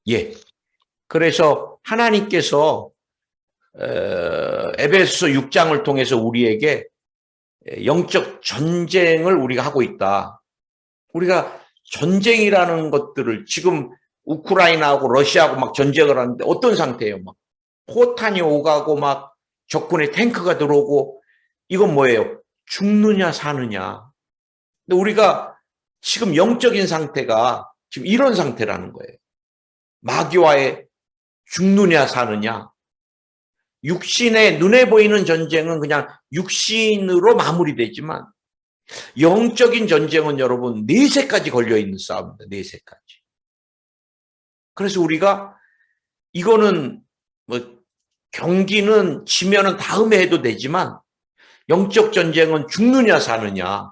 예. 그래서 하나님께서 에베소서 6장을 통해서 우리에게 영적 전쟁을 우리가 하고 있다. 우리가 전쟁이라는 것들을 지금 우크라이나하고 러시아하고 막 전쟁을 하는데 어떤 상태예요? 막 포탄이 오가고 막 적군의 탱크가 들어오고 이건 뭐예요? 죽느냐 사느냐. 근데 우리가 지금 영적인 상태가 지금 이런 상태라는 거예요. 마귀와의 죽느냐 사느냐. 육신의 눈에 보이는 전쟁은 그냥 육신으로 마무리되지만 영적인 전쟁은 여러분 내세까지 걸려있는 싸움입니다. 내세까지. 그래서 우리가 이거는 뭐 경기는 지면은 다음에 해도 되지만 영적 전쟁은 죽느냐 사느냐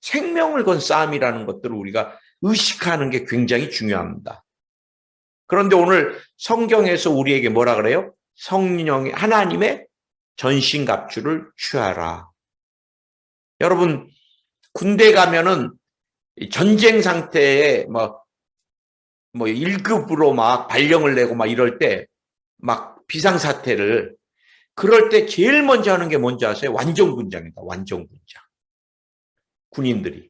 생명을 건 싸움이라는 것들을 우리가 의식하는 게 굉장히 중요합니다. 그런데 오늘 성경에서 우리에게 뭐라 그래요? 성령의 하나님의 전신갑주를 취하라. 여러분 군대 가면은 전쟁 상태에 뭐 1급으로 막 발령을 내고 막 이럴 때 막 비상사태를 그럴 때 제일 먼저 하는 게 뭔지 아세요? 완전군장이다. 완전군장. 군인들이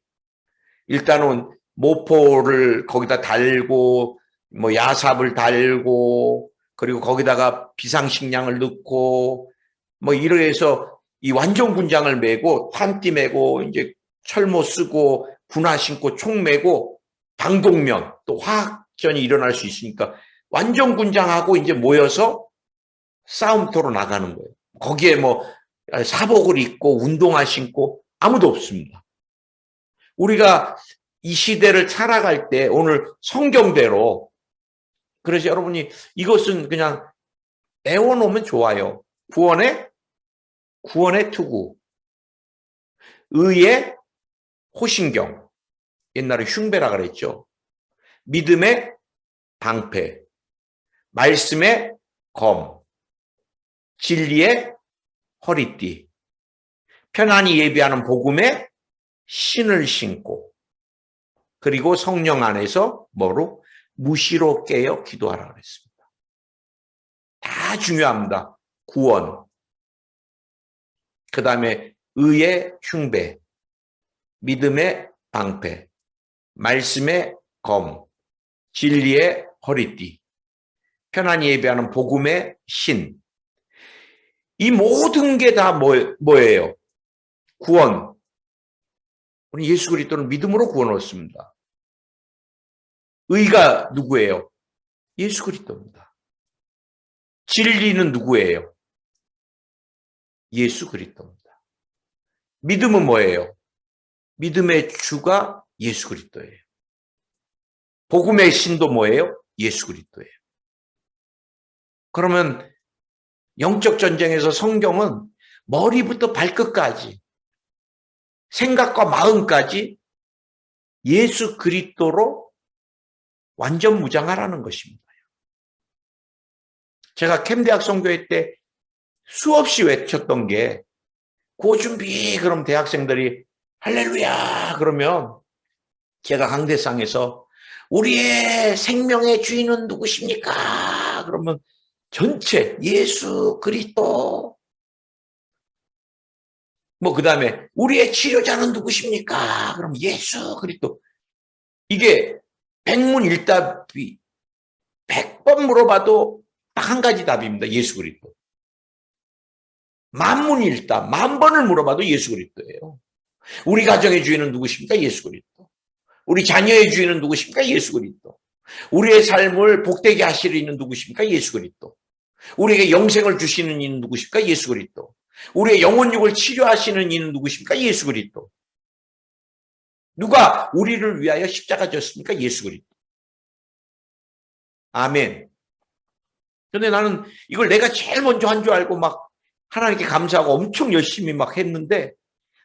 일단은 모포를 거기다 달고 뭐 야삽을 달고 그리고 거기다가 비상식량을 넣고 뭐 이래서 이 완전군장을 메고 탄띠 메고 이제 철모 쓰고 군화 신고 총 메고 방독면 또 화학전이 일어날 수 있으니까 완전군장하고 이제 모여서 싸움터로 나가는 거예요. 거기에 뭐 사복을 입고 운동화 신고 아무도 없습니다. 우리가 이 시대를 살아갈 때 오늘 성경대로 그래서 여러분이 이것은 그냥 애워놓으면 좋아요. 구원의 투구, 의의 호신경, 옛날에 흉배라 그랬죠. 믿음의 방패, 말씀의 검, 진리의 허리띠, 편안히 예비하는 복음의 신을 신고 그리고 성령 안에서 뭐로? 무시로 깨어 기도하라 그랬습니다. 다 중요합니다. 구원, 그 다음에 의의 흉배, 믿음의 방패, 말씀의 검, 진리의 허리띠, 편안히 예배하는 복음의 신. 이 모든 게 다 뭐예요? 구원. 우리 예수 그리스도는 믿음으로 구원을 얻습니다. 의가 누구예요? 예수 그리스도입니다. 진리는 누구예요? 예수 그리스도입니다. 믿음은 뭐예요? 믿음의 주가 예수 그리스도예요. 복음의 신도 뭐예요? 예수 그리스도예요. 그러면 영적 전쟁에서 성경은 머리부터 발끝까지 생각과 마음까지 예수 그리스도로 완전 무장하라는 것입니다. 제가 캠대학 선교회 때 수없이 외쳤던 게 고준비 그럼 대학생들이 할렐루야 그러면 제가 강대상에서 우리의 생명의 주인은 누구십니까? 그러면 전체 예수 그리스도 뭐 그 다음에 우리의 치료자는 누구십니까? 그럼 예수 그리스도. 이게 백문일답이 100번 물어봐도 딱 한 가지 답입니다. 예수 그리스도. 만문일답 10,000번을 물어봐도 예수 그리스도예요. 우리 가정의 주인은 누구십니까? 예수 그리스도. 우리 자녀의 주인은 누구십니까? 예수 그리스도. 우리의 삶을 복되게 하시는 이는 누구십니까? 예수 그리스도. 우리에게 영생을 주시는 이는 누구십니까? 예수 그리스도. 우리의 영혼육을 치료하시는 이는 누구십니까? 예수 그리스도. 누가 우리를 위하여 십자가 졌습니까? 예수 그리스도. 아멘. 근데 나는 이걸 내가 제일 먼저 한 줄 알고 막 하나님께 감사하고 엄청 열심히 막 했는데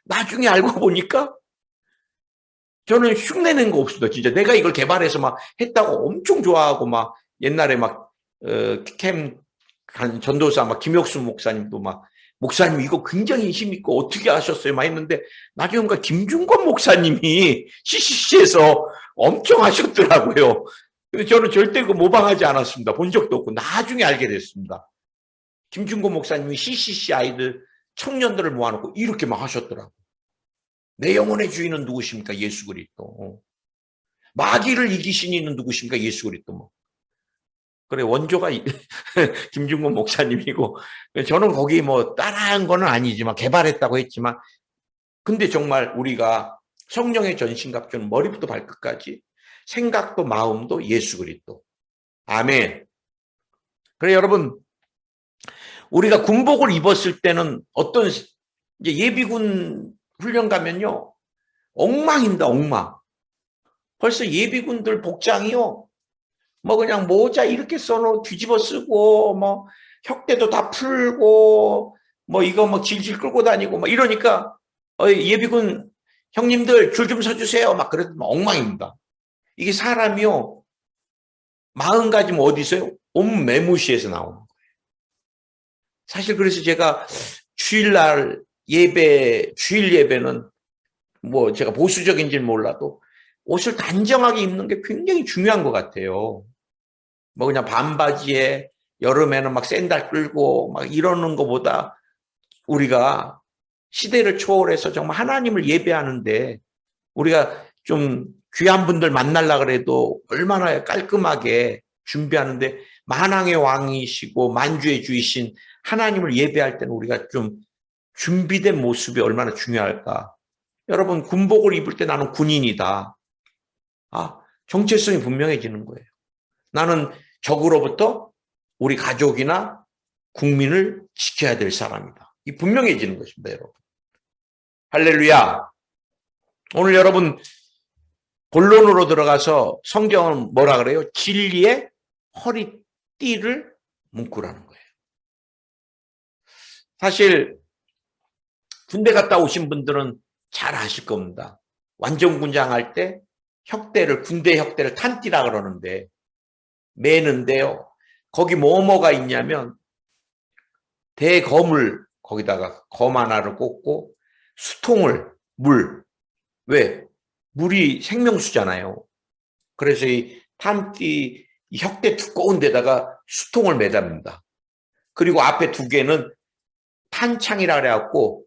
나중에 알고 보니까 저는 흉내낸 거 없습니다. 진짜 내가 이걸 개발해서 막 했다고 엄청 좋아하고 막 옛날에 막 캠 전도사 막 김혁수 목사님도 막 목사님 이거 굉장히 힘있고 어떻게 하셨어요? 막 했는데 나중에 김중권 목사님이 CCC에서 엄청 하셨더라고요. 근데 저는 절대 그 모방하지 않았습니다. 본 적도 없고 나중에 알게 됐습니다. 김준고 목사님이 CCC 아이들 청년들을 모아놓고 이렇게 막 하셨더라고요. 내 영혼의 주인은 누구십니까? 예수 그리스도. 마귀를 이기신 이는 누구십니까? 예수 그리스도. 뭐. 그래, 원조가 김준고 목사님이고, 저는 거기 뭐 따라한 거는 아니지만, 개발했다고 했지만, 근데 정말 우리가 성령의 전신갑주는 머리부터 발끝까지 생각도 마음도 예수 그리스도. 아멘. 그래, 여러분, 우리가 군복을 입었을 때는 어떤, 이제 예비군 훈련 가면요, 엉망입니다, 엉망. 벌써 예비군들 복장이요, 뭐 그냥 모자 이렇게 써놓고 뒤집어 쓰고, 뭐 혁대도 다 풀고, 뭐 이거 뭐 질질 끌고 다니고, 막 이러니까, 예비군 형님들 줄 좀 서주세요. 막 그래도 엉망입니다. 이게 사람이요, 마음가짐 어디서요? 온 매무시에서 나오는 거예요. 사실 그래서 제가 주일날 예배, 주일 예배는 뭐 제가 보수적인지는 몰라도 옷을 단정하게 입는 게 굉장히 중요한 것 같아요. 뭐 그냥 반바지에 여름에는 막 샌들 끌고 막 이러는 것보다 우리가 시대를 초월해서 정말 하나님을 예배하는데 우리가 좀 귀한 분들 만나려고 그래도 얼마나 깔끔하게 준비하는데 만왕의 왕이시고 만주의 주이신 하나님을 예배할 때는 우리가 좀 준비된 모습이 얼마나 중요할까. 여러분, 군복을 입을 때 나는 군인이다. 아, 정체성이 분명해지는 거예요. 나는 적으로부터 우리 가족이나 국민을 지켜야 될 사람이다. 이 분명해지는 것입니다, 여러분. 할렐루야. 오늘 여러분 본론으로 들어가서 성경은 뭐라 그래요? 진리의 허리띠를 묶으라는 거예요. 사실 군대 갔다 오신 분들은 잘 아실 겁니다. 완전군장할 때 군대 혁대를 탄띠라 그러는데 매는데요. 거기 뭐가 있냐면 대검을 거기다가 검 하나를 꽂고 수통을 왜? 물이 생명수잖아요. 그래서 이 탄띠 이 혁대 두꺼운 데다가 수통을 매답니다. 그리고 앞에 두 개는 탄창이라 그래갖고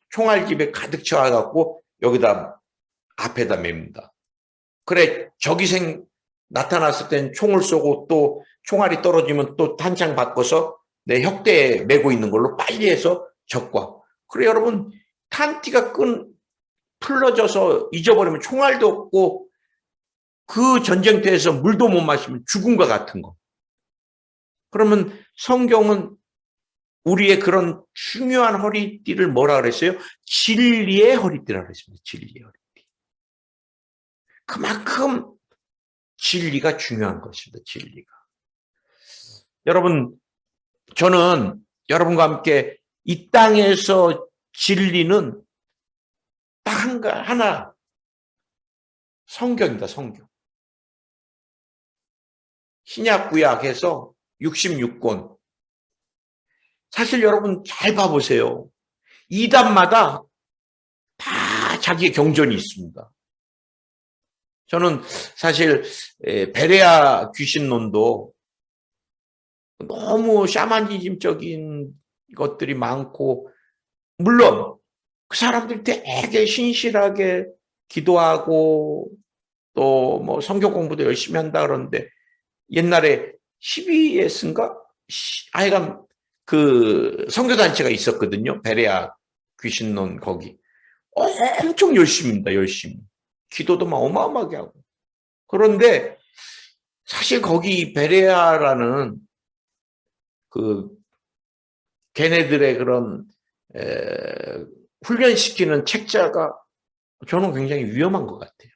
총알집에 가득 채워갖고 여기다 앞에다 맵니다. 그래, 적이 나타났을 땐 총을 쏘고 또 총알이 떨어지면 또 탄창 바꿔서 내 혁대에 메고 있는 걸로 빨리 해서 적과. 그래, 여러분, 탄띠가 풀러져서 잊어버리면 총알도 없고 그 전쟁터에서 물도 못 마시면 죽음과 같은 거. 그러면 성경은 우리의 그런 중요한 허리띠를 뭐라 그랬어요? 진리의 허리띠라고 그랬습니다. 진리의 허리띠. 그만큼 진리가 중요한 것입니다. 진리가. 여러분, 저는 여러분과 함께 이 땅에서 진리는 딱 하나, 성경입니다. 성경. 신약 구약에서 66권. 사실 여러분 잘 봐보세요. 이단마다 다 자기의 경전이 있습니다. 저는 사실 베레아 귀신론도 너무 샤머니즘적인 것들이 많고, 물론 그 사람들이 되게 신실하게 기도하고 또 뭐 성경 공부도 열심히 한다 그러는데, 옛날에 CBS인가? 하여간 그 선교단체가 있었거든요. 베레아 귀신론 거기. 엄청 열심히입니다. 열심히. 기도도 막 어마어마하게 하고. 그런데 사실 거기 베레아라는 그 걔네들의 그런 훈련시키는 책자가 저는 굉장히 위험한 것 같아요.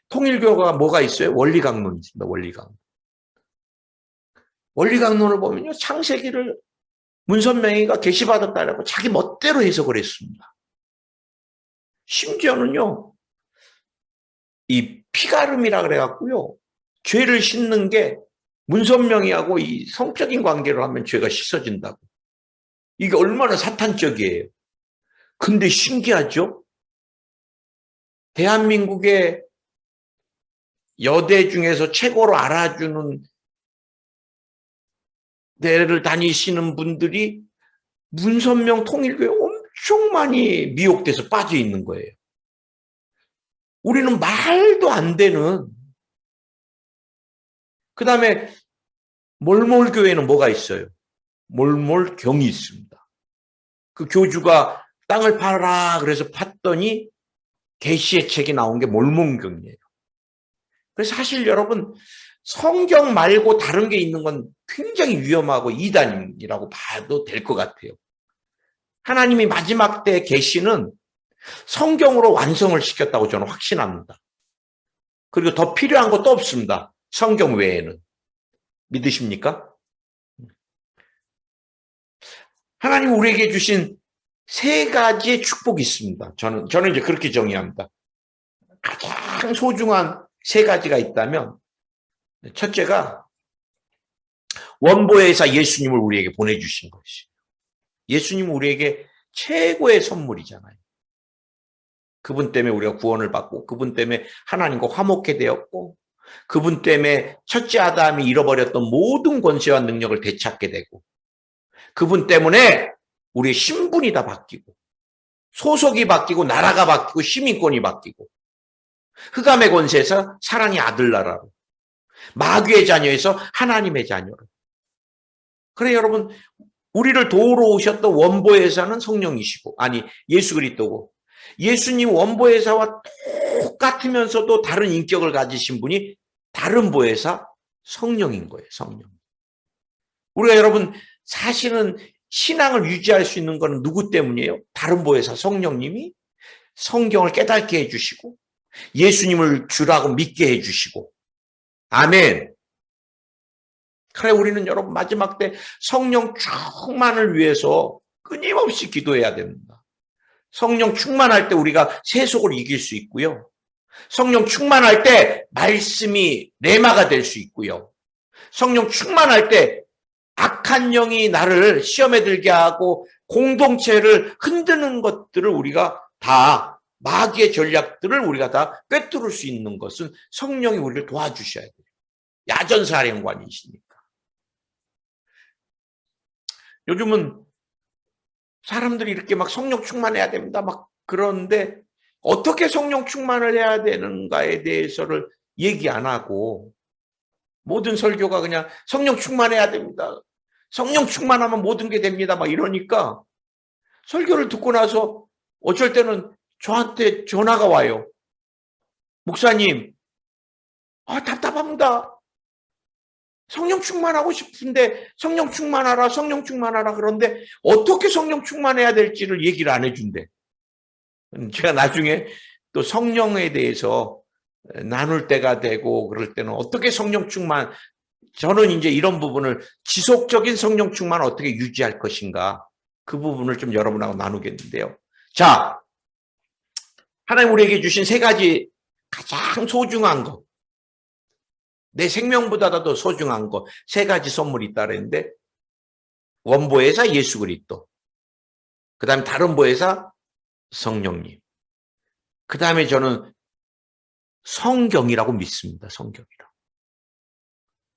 통일교가 뭐가 있어요? 원리강론이 있습니다. 원리강론. 원리강론을 보면요, 창세기를 문선명이가 계시받았다라고 자기 멋대로 해석을 했습니다. 심지어는요, 이 피가름이라 그래갖고요, 죄를 씻는 게 문선명이하고 이 성적인 관계로 하면 죄가 씻어진다고. 이게 얼마나 사탄적이에요. 근데 신기하죠? 대한민국의 여대 중에서 최고로 알아주는 대를 다니시는 분들이 문선명 통일교에 엄청 많이 미혹돼서 빠져 있는 거예요. 우리는 말도 안 되는, 그 다음에 몰몰교회는 뭐가 있어요? 몰몰경이 있습니다. 그 교주가 땅을 팔아라 그래서 팠더니 계시의 책이 나온 게 몰몬경이에요. 그래서 사실 여러분, 성경 말고 다른 게 있는 건 굉장히 위험하고 이단이라고 봐도 될 것 같아요. 하나님이 마지막 때 계시는 성경으로 완성을 시켰다고 저는 확신합니다. 그리고 더 필요한 것도 없습니다. 성경 외에는. 믿으십니까? 하나님 우리에게 주신 세 가지의 축복이 있습니다. 저는 이제 그렇게 정의합니다. 가장 소중한 세 가지가 있다면, 첫째가 원보혜사 예수님을 우리에게 보내주신 것이에요. 예수님은 우리에게 최고의 선물이잖아요. 그분 때문에 우리가 구원을 받고, 그분 때문에 하나님과 화목해 되었고, 그분 때문에 첫째 아담이 잃어버렸던 모든 권세와 능력을 되찾게 되고, 그분 때문에 우리의 신분이 다 바뀌고, 소속이 바뀌고, 나라가 바뀌고, 시민권이 바뀌고, 흑암의 권세에서 사랑의 아들나라로, 마귀의 자녀에서 하나님의 자녀로. 그래 여러분, 우리를 도우러 오셨던 원보혜사는 성령이시고, 아니 예수 그리스도고, 예수님 원보혜사와 똑같으면서도 다른 인격을 가지신 분이 다른 보혜사 성령인 거예요. 성령. 우리가 여러분 사실은 신앙을 유지할 수 있는 건 누구 때문이에요? 다른 보혜사 성령님이 성경을 깨닫게 해주시고 예수님을 주라고 믿게 해주시고. 아멘. 그래 우리는 여러분 마지막 때 성령 충만을 위해서 끊임없이 기도해야 됩니다. 성령 충만할 때 우리가 세속을 이길 수 있고요. 성령 충만할 때 말씀이 레마가 될 수 있고요. 성령 충만할 때 악한 영이 나를 시험에 들게 하고 공동체를 흔드는 것들을 우리가 다, 마귀의 전략들을 우리가 다 꿰뚫을 수 있는 것은 성령이 우리를 도와주셔야 돼요. 야전사령관이시니까. 요즘은 사람들이 이렇게 막 성령 충만해야 됩니다. 막 그러는데 어떻게 성령 충만을 해야 되는가에 대해서를 얘기 안 하고 모든 설교가 그냥 성령 충만해야 됩니다. 성령 충만하면 모든 게 됩니다. 막 이러니까 설교를 듣고 나서 어쩔 때는 저한테 전화가 와요. 목사님, 답답합니다. 성령 충만하고 싶은데 성령 충만하라, 성령 충만하라 그런데 어떻게 성령 충만해야 될지를 얘기를 안 해준대. 제가 나중에 또 성령에 대해서 나눌 때가 되고 그럴 때는 어떻게 성령 충만, 저는 이제 이런 부분을 지속적인 성령 충만 어떻게 유지할 것인가 그 부분을 좀 여러분하고 나누겠는데요. 자, 하나님 우리에게 주신 세 가지 가장 소중한 것, 내 생명보다 더 소중한 것, 세 가지 선물이 있다 그랬는데 원보혜사 예수 그리스도, 그 다음에 다른 보혜사 성령님, 그 다음에 저는 성경이라고 믿습니다. 성경이라고.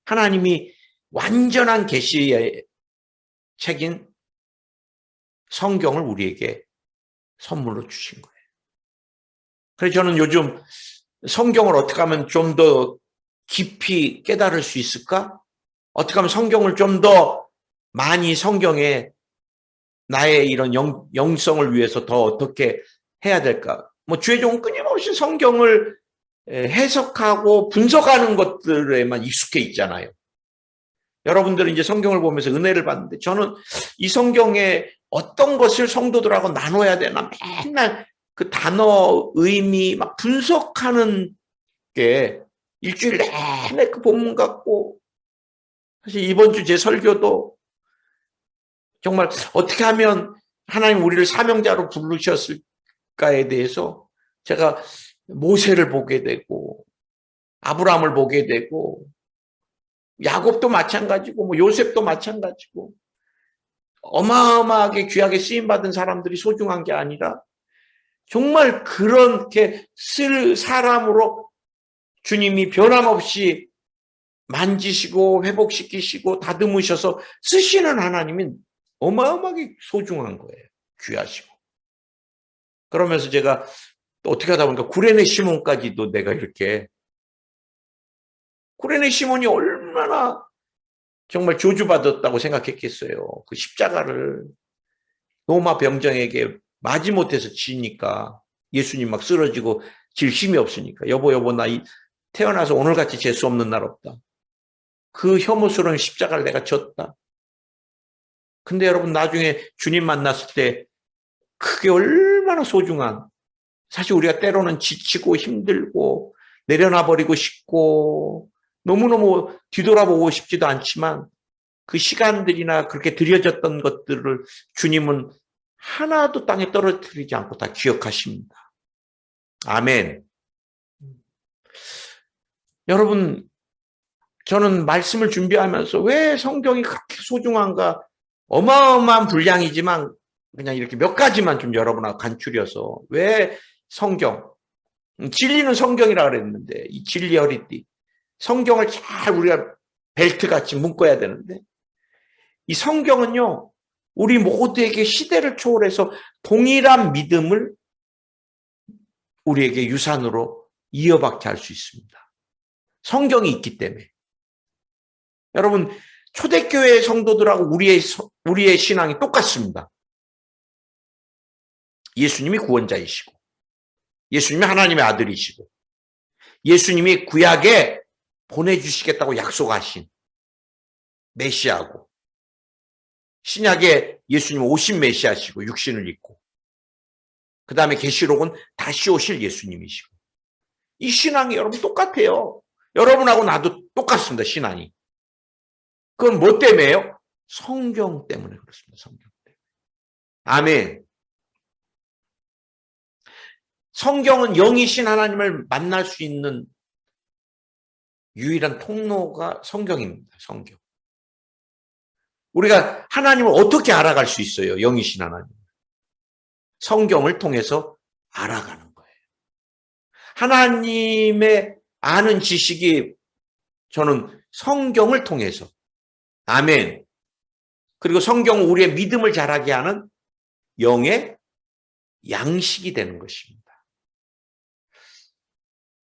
하나님이 완전한 계시의 책인 성경을 우리에게 선물로 주신 거예요. 그래서 저는 요즘 성경을 어떻게 하면 좀 더 깊이 깨달을 수 있을까? 어떻게 하면 성경을 좀 더 많이 성경에 나의 이런 영성을 위해서 더 어떻게 해야 될까? 뭐 주의 종은 끊임없이 성경을 해석하고 분석하는 것들에만 익숙해 있잖아요. 여러분들은 이제 성경을 보면서 은혜를 받는데 저는 이 성경에 어떤 것을 성도들하고 나눠야 되나 맨날 그 단어 의미 막 분석하는 게 일주일 내내 그 본문 같고, 사실 이번 주 제 설교도 정말 어떻게 하면 하나님 우리를 사명자로 부르셨을까에 대해서 제가 모세를 보게 되고 아브라함을 보게 되고 야곱도 마찬가지고 뭐 요셉도 마찬가지고 어마어마하게 귀하게 쓰임받은 사람들이 소중한 게 아니라 정말 그렇게 쓸 사람으로 주님이 변함없이 만지시고 회복시키시고 다듬으셔서 쓰시는 하나님이 어마어마하게 소중한 거예요. 귀하시고. 그러면서 제가 또 어떻게 하다 보니까 구레네 시몬까지도 내가 이렇게, 구레네 시몬이 얼마나 정말 저주받았다고 생각했겠어요. 그 십자가를 로마 병정에게 마지못해서 지니까 예수님 막 쓰러지고 질 힘이 없으니까 여보 나 태어나서 오늘같이 재수 없는 날 없다. 그 혐오스러운 십자가를 내가 졌다. 근데 여러분 나중에 주님 만났을 때 그게 얼마나 소중한, 사실 우리가 때로는 지치고 힘들고 내려놔버리고 싶고 너무너무 뒤돌아보고 싶지도 않지만 그 시간들이나 그렇게 들여졌던 것들을 주님은 하나도 땅에 떨어뜨리지 않고 다 기억하십니다. 아멘. 여러분, 저는 말씀을 준비하면서 왜 성경이 그렇게 소중한가, 어마어마한 분량이지만 그냥 이렇게 몇 가지만 좀 여러분하고 간추려서, 왜 성경, 진리는 성경이라 그랬는데 이 진리 허리띠, 성경을 잘 우리가 벨트같이 묶어야 되는데, 이 성경은요 우리 모두에게 시대를 초월해서 동일한 믿음을 우리에게 유산으로 이어받게 할 수 있습니다. 성경이 있기 때문에. 여러분, 초대교회 성도들하고 우리의 신앙이 똑같습니다. 예수님이 구원자이시고, 예수님이 하나님의 아들이시고, 예수님이 구약에 보내주시겠다고 약속하신 메시아고, 신약에 예수님 오신 메시아시고 육신을 입고, 그 다음에 계시록은 다시 오실 예수님이시고, 이 신앙이 여러분 똑같아요. 여러분하고 나도 똑같습니다. 신앙이. 그건 뭐 때문에요? 성경 때문에 그렇습니다. 성경 때문에. 아멘. 성경은 영이신 하나님을 만날 수 있는 유일한 통로가 성경입니다. 성경. 우리가 하나님을 어떻게 알아갈 수 있어요? 영이신 하나님. 성경을 통해서 알아가는 거예요. 하나님의 아는 지식이 저는 성경을 통해서, 아멘. 그리고 성경은 우리의 믿음을 자라게 하는 영의 양식이 되는 것입니다.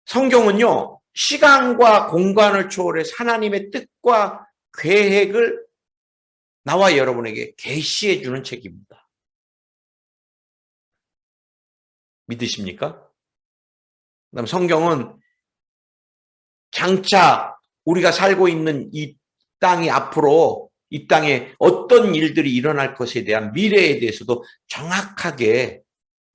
성경은요, 시간과 공간을 초월해서 하나님의 뜻과 계획을 나와 여러분에게 계시해 주는 책입니다. 믿으십니까? 그다음 성경은 장차 우리가 살고 있는 이 땅이 앞으로 이 땅에 어떤 일들이 일어날 것에 대한 미래에 대해서도 정확하게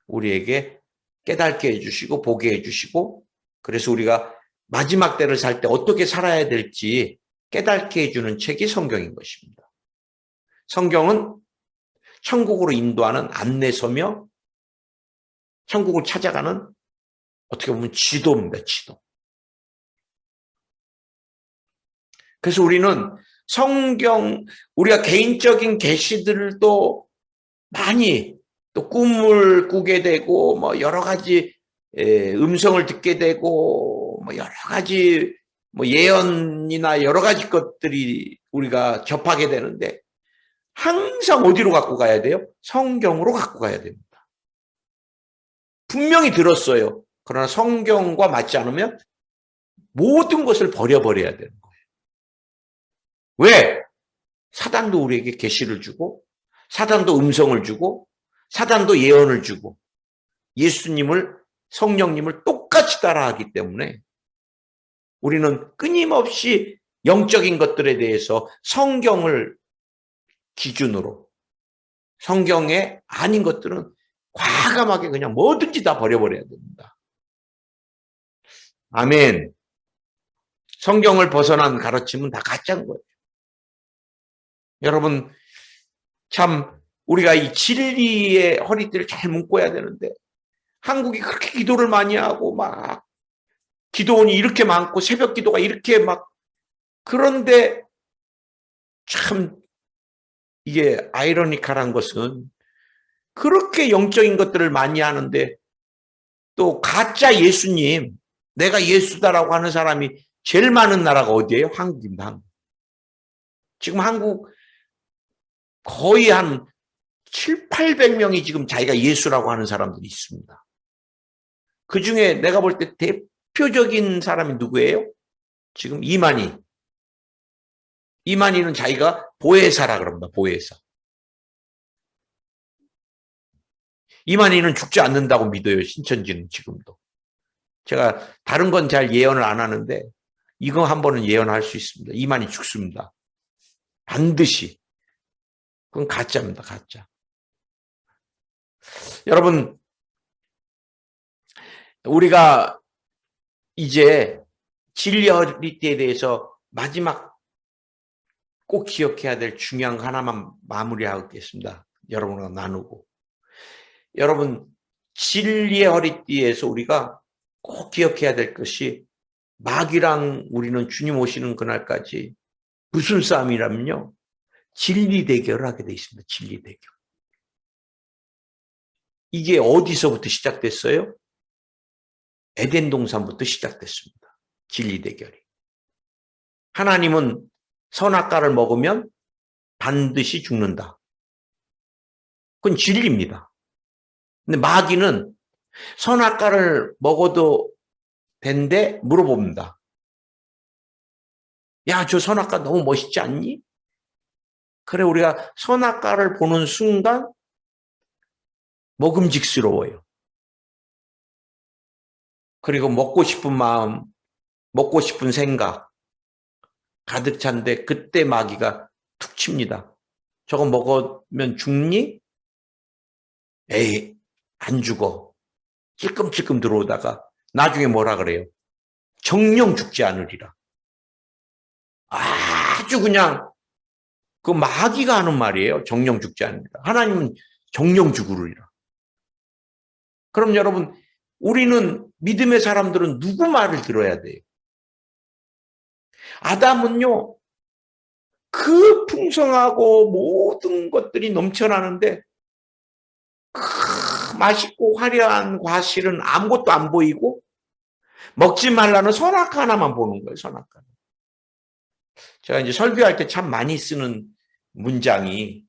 우리에게 깨닫게 해주시고 보게 해주시고, 그래서 우리가 마지막 때를 살 때 어떻게 살아야 될지 깨닫게 해주는 책이 성경인 것입니다. 성경은 천국으로 인도하는 안내서며 천국을 찾아가는 어떻게 보면 지도입니다. 지도. 그래서 우리는 성경, 우리가 개인적인 계시들도 많이 또 꿈을 꾸게 되고 뭐 여러 가지 음성을 듣게 되고 뭐 여러 가지 뭐 예언이나 여러 가지 것들이 우리가 접하게 되는데, 항상 어디로 갖고 가야 돼요? 성경으로 갖고 가야 됩니다. 분명히 들었어요. 그러나 성경과 맞지 않으면 모든 것을 버려버려야 되는 거예요. 왜? 사단도 우리에게 계시를 주고, 사단도 음성을 주고, 사단도 예언을 주고, 예수님을, 성령님을 똑같이 따라하기 때문에 우리는 끊임없이 영적인 것들에 대해서 성경을 기준으로, 성경에 아닌 것들은 과감하게 그냥 뭐든지 다 버려버려야 됩니다. 아멘. 성경을 벗어난 가르침은 다 가짜인 거예요. 여러분, 참 우리가 이 진리의 허리띠를 잘 묶어야 되는데, 한국이 그렇게 기도를 많이 하고 막 기도원이 이렇게 많고 새벽 기도가 이렇게 막, 그런데 참 이게 아이러니컬한 것은 그렇게 영적인 것들을 많이 하는데 또 가짜 예수님, 내가 예수다라고 하는 사람이 제일 많은 나라가 어디예요? 한국입니다. 한국. 지금 한국 거의 한 7, 800명이 지금 자기가 예수라고 하는 사람들이 있습니다. 그중에 내가 볼 때 대표적인 사람이 누구예요? 지금 이만희. 이만희는 자기가 보혜사라 그럽니다. 보혜사. 이만희는 죽지 않는다고 믿어요. 신천지는 지금도. 제가 다른 건 잘 예언을 안 하는데 이거 한 번은 예언할 수 있습니다. 이만희 죽습니다. 반드시. 그건 가짜입니다. 가짜. 여러분, 우리가 이제 진리 허리띠에 대해서 마지막 꼭 기억해야 될 중요한 거 하나만 마무리하겠습니다. 여러분과 나누고. 여러분, 진리의 허리띠에서 우리가 꼭 기억해야 될 것이 마귀랑 우리는 주님 오시는 그날까지 무슨 싸움이라면요. 진리 대결을 하게 돼 있습니다. 진리 대결. 이게 어디서부터 시작됐어요? 에덴 동산부터 시작됐습니다. 진리 대결이. 하나님은 선악과를 먹으면 반드시 죽는다. 그건 진리입니다. 근데 마귀는 선악과를 먹어도 된데 물어봅니다. 야, 저 선악과 너무 멋있지 않니? 그래, 우리가 선악과를 보는 순간 먹음직스러워요. 그리고 먹고 싶은 마음, 먹고 싶은 생각 가득 찬데 그때 마귀가 툭 칩니다. 저거 먹으면 죽니? 에이, 안 죽어. 찔끔찔끔 들어오다가 나중에 뭐라 그래요? 정령 죽지 않으리라. 아주 그냥 그 마귀가 하는 말이에요. 정령 죽지 않으리라. 하나님은 정령 죽으리라. 그럼 여러분, 우리는 믿음의 사람들은 누구 말을 들어야 돼요? 아담은요, 그 풍성하고 모든 것들이 넘쳐나는데 맛있고 화려한 과실은 아무것도 안 보이고 먹지 말라는 선악과 하나만 보는 거예요. 선악과. 제가 이제 설교할 때 참 많이 쓰는 문장이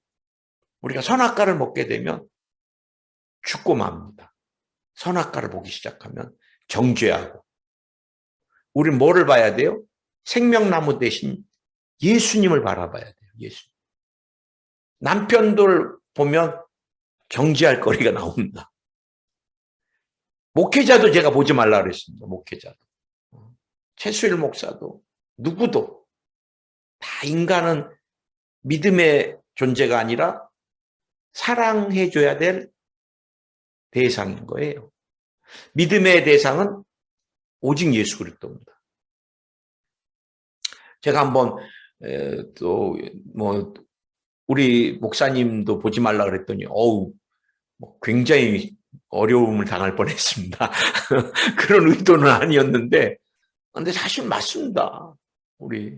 우리가 선악과를 먹게 되면 죽고 맙니다. 선악과를 보기 시작하면 정죄하고. 우리는 뭐를 봐야 돼요? 생명나무 대신 예수님을 바라봐야 돼요. 예수님. 남편들 보면 정죄할 거리가 나옵니다. 목회자도 제가 보지 말라 그랬습니다. 목회자도. 최수일 목사도 누구도 다 인간은 믿음의 존재가 아니라 사랑해줘야 될 대상인 거예요. 믿음의 대상은 오직 예수 그리스도입니다. 제가 한번 또 뭐 우리 목사님도 보지 말라 그랬더니 어우 굉장히 어려움을 당할 뻔했습니다. 그런 의도는 아니었는데 근데 사실 맞습니다. 우리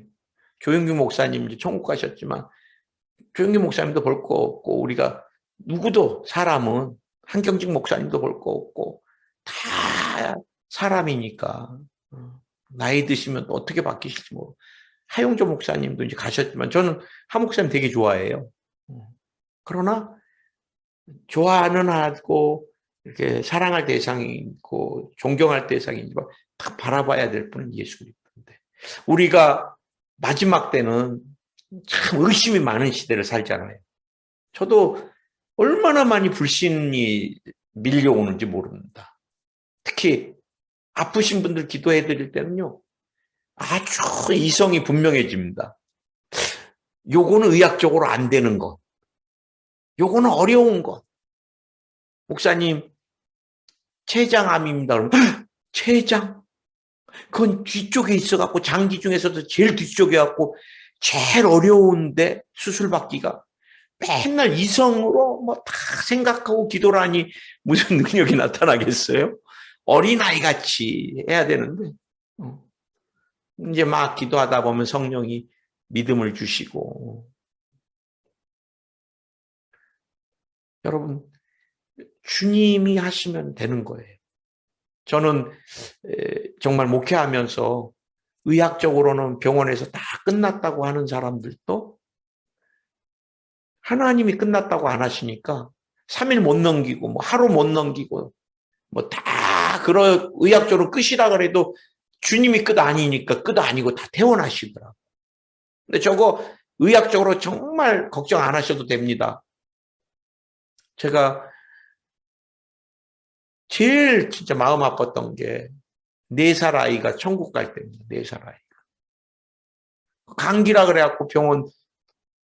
조영규 목사님 이제 천국 가셨지만 조영규 목사님도 볼 거 없고 우리가 누구도 사람은 한경직 목사님도 볼 거 없고 다 사람이니까 나이 드시면 또 어떻게 바뀌실지 모르고 하용조 목사님도 이제 가셨지만 저는 하 목사님 되게 좋아해요. 그러나 좋아하는 하고 이렇게 사랑할 대상이 있고 존경할 대상이 있지만 다 바라봐야 될 분은 예수 그리스도인데 우리가 마지막 때는 참 의심이 많은 시대를 살잖아요. 저도 얼마나 많이 불신이 밀려오는지 모릅니다. 특히 아프신 분들 기도해 드릴 때는요. 아주 이성이 분명해집니다. 요거는 의학적으로 안 되는 것. 요거는 어려운 것. 목사님, 췌장암입니다. 그러면 췌장? 그건 뒤쪽에 있어갖고 장기 중에서도 제일 뒤쪽에 갖고 제일 어려운데 수술 받기가 맨날 이성으로 뭐 다 생각하고 기도를 하니 무슨 능력이 나타나겠어요? 어린아이 같이 해야 되는데 이제 막 기도하다 보면 성령이 믿음을 주시고 여러분 주님이 하시면 되는 거예요. 저는 정말 목회하면서 의학적으로는 병원에서 다 끝났다고 하는 사람들도 하나님이 끝났다고 안 하시니까 3일 못 넘기고 뭐 하루 못 넘기고 뭐 다 그런 의학적으로 끝이라 그래도 주님이 끝 아니니까 끝 아니고 다 퇴원하시더라고요. 근데 저거 의학적으로 정말 걱정 안 하셔도 됩니다. 제가 제일 진짜 마음 아팠던 게 4살 아이가 천국 갈 때입니다. 4살 아이가. 감기라 그래갖고 병원,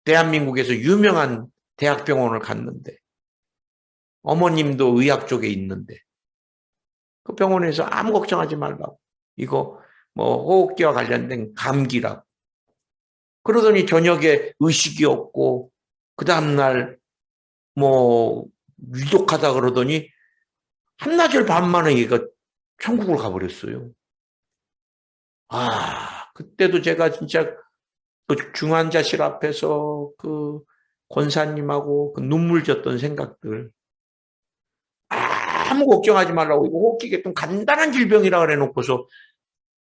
대한민국에서 유명한 대학병원을 갔는데 어머님도 의학 쪽에 있는데 그 병원에서 아무 걱정하지 말라고. 이거 뭐 호흡기와 관련된 감기라고. 그러더니 저녁에 의식이 없고 그 다음날 뭐 위독하다 그러더니 한나절 반 만에 얘가 천국을 가버렸어요. 그때도 제가 진짜 그 중환자실 앞에서 그 권사님하고 그 눈물 졌던 생각들. 아무 걱정하지 말라고. 이거 호흡기계 좀 간단한 질병이라 그래 놓고서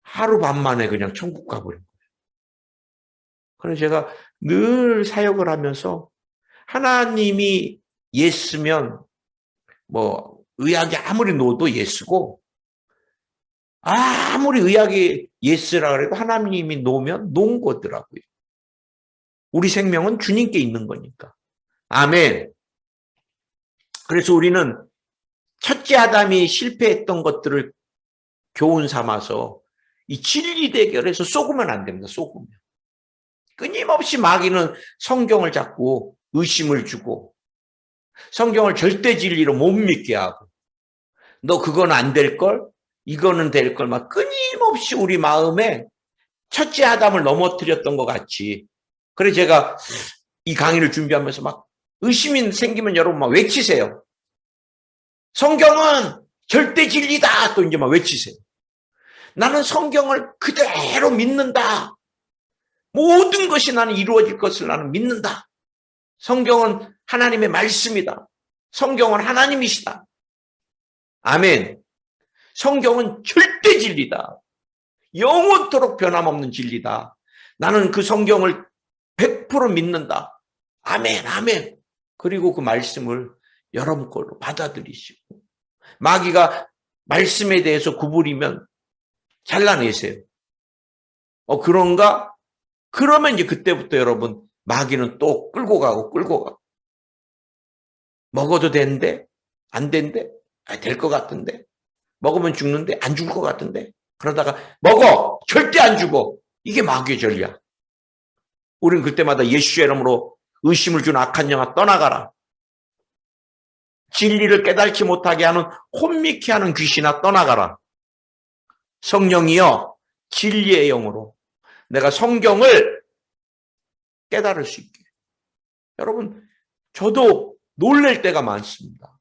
하루 반 만에 그냥 천국 가버린 거예요. 그래서 제가 늘 사역을 하면서 하나님이 예스면 뭐 의학이 아무리 놓도 예스고 아무리 의학이 예스라 그래도 하나님이 놓으면 놓은 거더라고요. 우리 생명은 주님께 있는 거니까. 아멘. 그래서 우리는 첫째 아담이 실패했던 것들을 교훈 삼아서 이 진리 대결에서 쏘으면 안 됩니다. 쏘으면. 끊임없이 마귀는 성경을 자꾸 의심을 주고 성경을 절대 진리로 못 믿게 하고 너 그건 안 될걸? 이거는 될걸? 막 끊임없이 우리 마음에 첫째 아담을 넘어뜨렸던 것 같이. 그래서 제가 이 강의를 준비하면서 막 의심이 생기면 여러분 막 외치세요. 성경은 절대 진리다. 또 이제 막 외치세요. 나는 성경을 그대로 믿는다. 모든 것이 나는 이루어질 것을 나는 믿는다. 성경은 하나님의 말씀이다. 성경은 하나님이시다. 아멘. 성경은 절대 진리다. 영원토록 변함없는 진리다. 나는 그 성경을 100% 믿는다. 아멘, 아멘. 그리고 그 말씀을 여러분 걸로 받아들이시고 마귀가 말씀에 대해서 구부리면 잘라내세요. 그런가? 그러면 이제 그때부터 여러분 마귀는 또 끌고 가고 먹어도 되는데 안 된대? 될 것 같은데? 먹으면 죽는데? 안 죽을 것 같은데? 그러다가 먹어! 절대 안 죽어! 이게 마귀의 전략. 우리는 그때마다 예수의 이름으로 의심을 준 악한 영아 떠나가라. 진리를 깨닫지 못하게 하는 혼미케 하는 귀신아 떠나가라. 성령이여 진리의 영으로 내가 성경을 깨달을 수 있게. 여러분 저도 놀랄 때가 많습니다.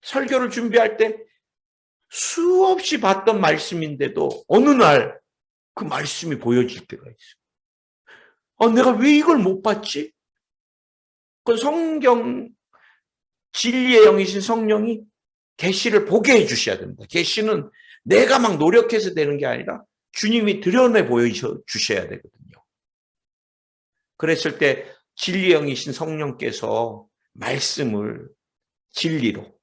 설교를 준비할 때 수없이 봤던 말씀인데도 어느 날 그 말씀이 보여질 때가 있어요. 내가 왜 이걸 못 봤지? 그 성경 진리의 영이신 성령이 계시를 보게 해주셔야 됩니다. 계시는 내가 막 노력해서 되는 게 아니라 주님이 드러내 보여주셔야 되거든요. 그랬을 때 진리의 영이신 성령께서 말씀을 진리로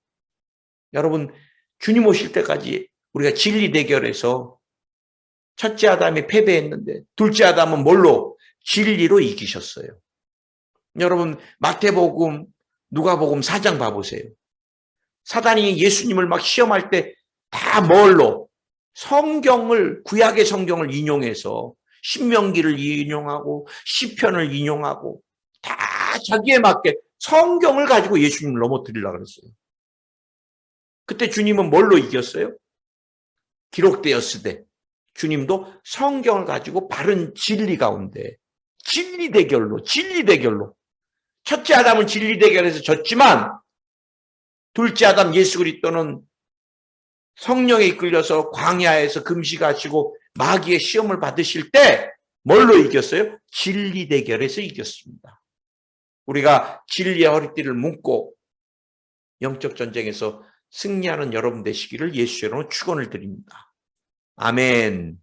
여러분 주님 오실 때까지 우리가 진리 대결에서 첫째 아담이 패배했는데 둘째 아담은 뭘로? 진리로 이기셨어요. 여러분 마태복음 누가복음 4장 봐보세요. 사단이 예수님을 막 시험할 때 다 뭘로? 성경을 구약의 성경을 인용해서 신명기를 인용하고 시편을 인용하고 다 자기에 맞게 성경을 가지고 예수님을 넘어뜨리려고 그랬어요. 그때 주님은 뭘로 이겼어요? 기록되었으되 주님도 성경을 가지고 바른 진리 가운데 진리 대결로 첫째 아담은 진리 대결에서 졌지만 둘째 아담 예수 그리스도는 성령에 이끌려서 광야에서 금식하시고 마귀의 시험을 받으실 때 뭘로 이겼어요? 진리 대결에서 이겼습니다. 우리가 진리의 허리띠를 묶고 영적 전쟁에서 승리하는 여러분 되시기를 예수의 이름으로 축원을 드립니다. 아멘.